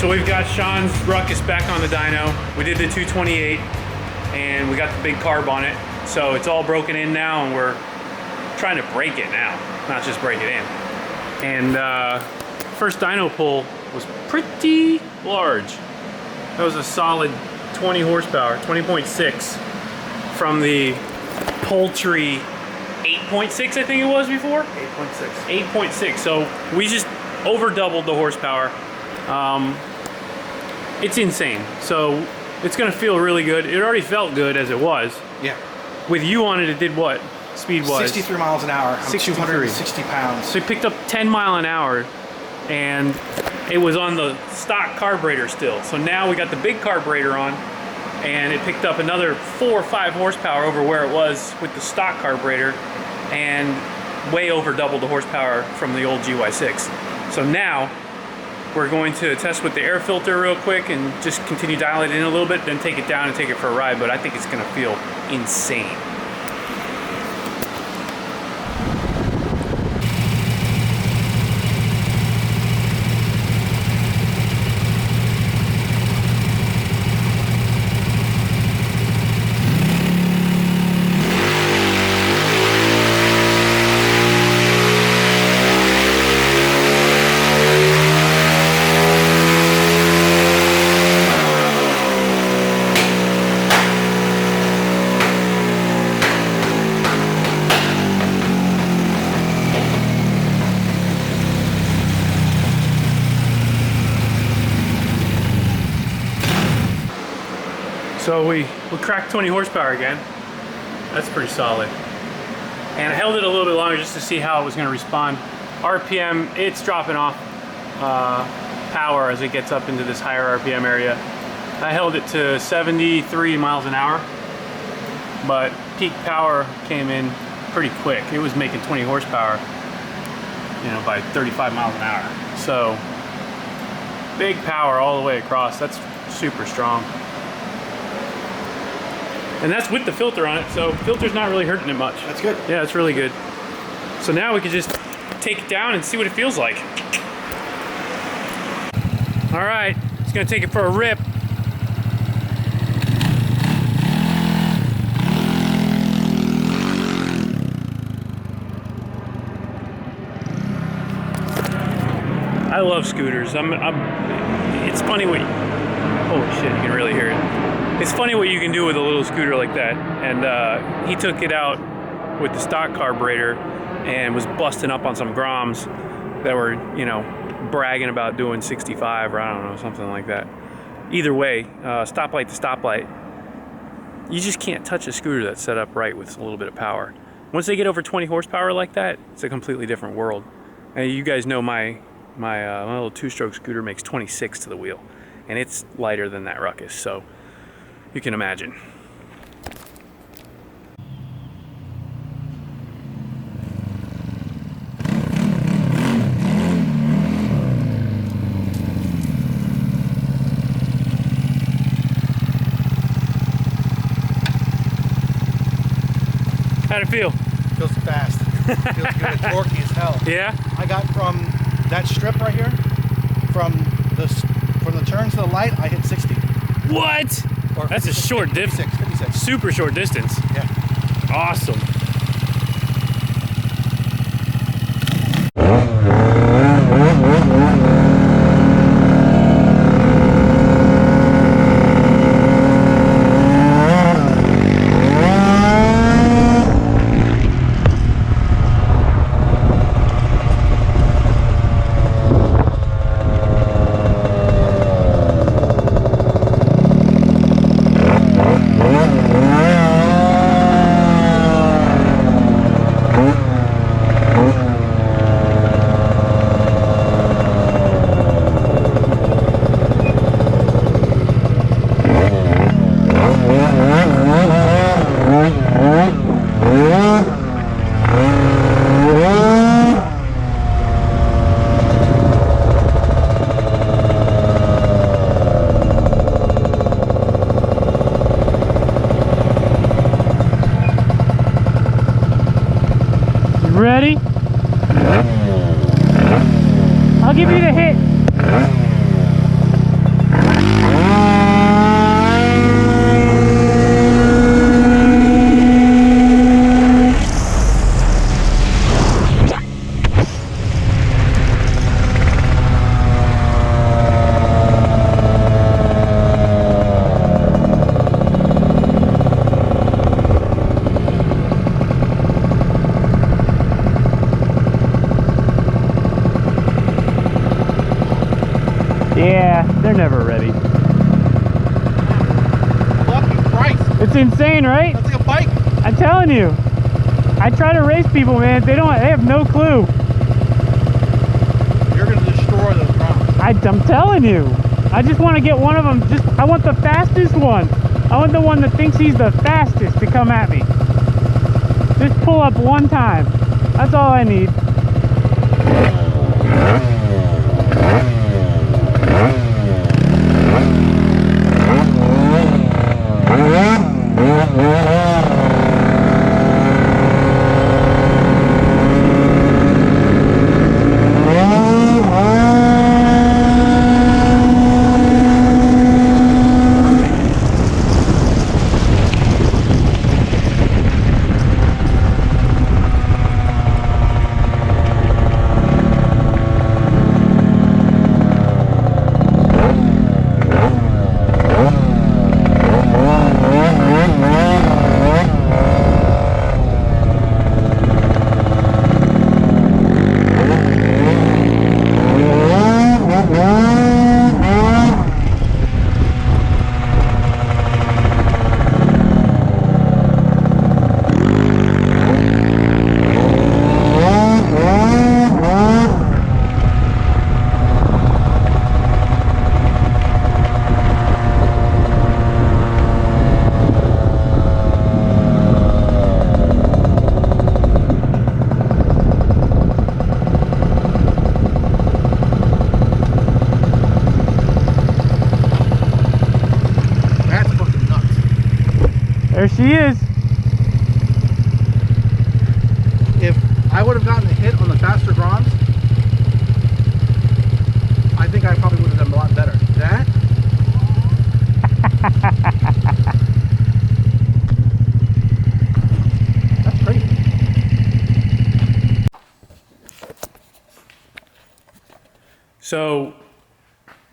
So we've got Sean's Ruckus back on the dyno. We did the 228 and we got the big carb on it. So it's all broken in now and we're trying to break it now, not just break it in. And first dyno pull was pretty large. That was a solid 20 horsepower, 20.6 from the poultry 8.6 I think it was before? 8.6. 8.6, so we just over doubled the horsepower. It's insane. So it's gonna feel really good. It already felt good as it was. Yeah. With you on it, it did what? Speed was? 63 miles an hour. I'm 260 pounds. So it picked up 10 mile an hour and it was on the stock carburetor still. So now we got the big carburetor on and it picked up another 4 or 5 horsepower over where it was with the stock carburetor and way over double the horsepower from the old GY6. So now we're going to test with the air filter real quick and just continue dialing it in a little bit, then take it down and take it for a ride, but I think it's gonna feel insane. So we cracked 20 horsepower again. That's pretty solid. And I held it a little bit longer just to see how it was going to respond. RPM, it's dropping off power as it gets up into this higher RPM area. I held it to 73 miles an hour, but peak power came in pretty quick. It was making 20 horsepower, you know, by 35 miles an hour. So big power all the way across. That's super strong. And that's with the filter on it, so filter's not really hurting it much. That's good. Yeah, it's really good. So now we can just take it down and see what it feels like. All right, just gonna take it for a rip. I love scooters. It's funny what, holy shit, you can really hear it. It's funny what you can do with a little scooter like that. And he took it out with the stock carburetor and was busting up on some Groms that were, you know, bragging about doing 65 or I don't know, something like that. Either way, stoplight to stoplight, you just can't touch a scooter that's set up right with a little bit of power. Once they get over 20 horsepower like that, it's a completely different world. And you guys know my little two-stroke scooter makes 26 to the wheel, and it's lighter than that Ruckus, so you can imagine. How'd it feel? Feels fast. Feels good. Torquey as hell. Yeah? I got from that strip right here, from the turn to the light, I hit 60. What? Or that's 56, a short distance. 56. Super short distance. Yeah. Awesome. Ready? I'll give you the hit. They're never ready. Fucking Christ. It's insane, right? That's like a bike. I'm telling you. I try to race people, man. They have no clue. You're gonna destroy those rounds. I'm telling you. I just want to get one of them. I want the fastest one. I want the one that thinks he's the fastest to come at me. Just pull up one time. That's all I need. There she is. If I would have gotten a hit on the faster Groms, I think I probably would have done a lot better. That? That's crazy. So,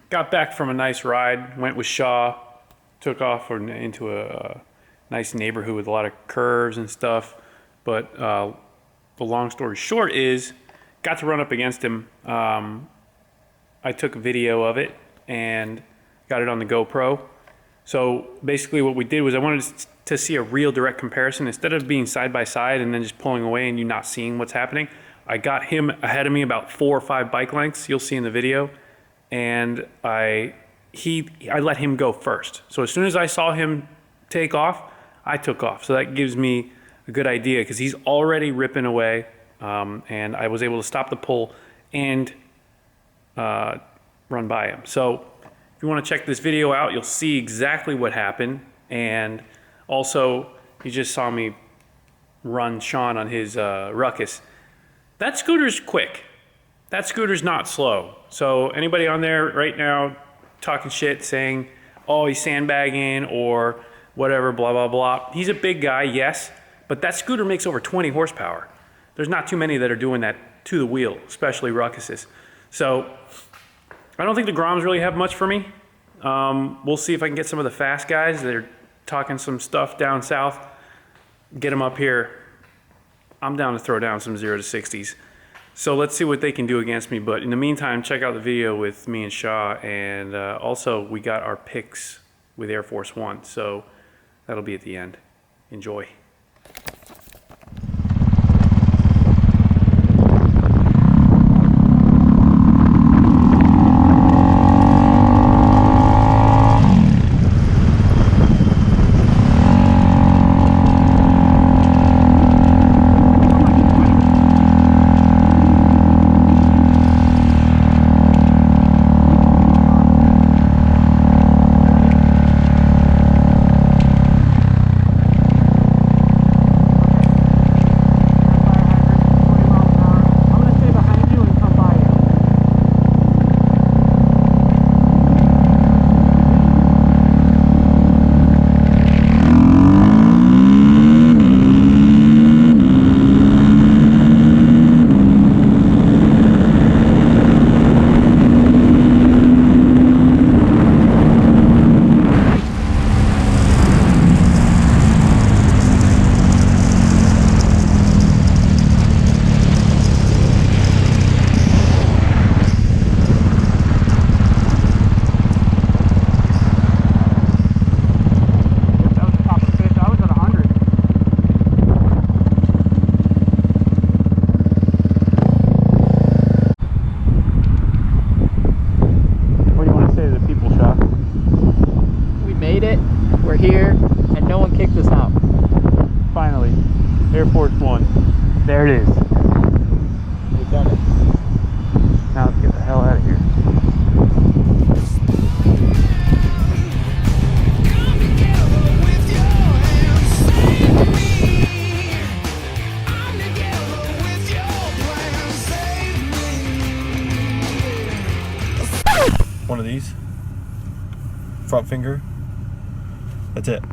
got back from a nice ride, went with Shaw, took off into a nice neighborhood with a lot of curves and stuff. But the long story short is, got to run up against him. I took a video of it and got it on the GoPro. So basically what we did was I wanted to see a real direct comparison. Instead of being side by side and then just pulling away and you not seeing what's happening, I got him ahead of me about 4 or 5 bike lengths. You'll see in the video. And I let him go first. So as soon as I saw him take off, I took off. So that gives me a good idea because he's already ripping away. And I was able to stop the pull and run by him. So if you want to check this video out, you'll see exactly what happened. And also, you just saw me run Sean on his Ruckus. That scooter's quick. That scooter's not slow. So anybody on there right now talking shit, saying, oh, he's sandbagging or whatever, blah, blah, blah. He's a big guy, yes, but that scooter makes over 20 horsepower. There's not too many that are doing that to the wheel, especially Ruckuses. So I don't think the Groms really have much for me. We'll see if I can get some of the fast guys that are talking some stuff down south, get them up here. I'm down to throw down some 0 to 60s. So let's see what they can do against me. But in the meantime, check out the video with me and Shaw. And also, we got our picks with Airforce 1. So that'll be at the end. Enjoy. one. There it is. We've done it. Now let's get the hell out of here. One of these. Front finger. That's it.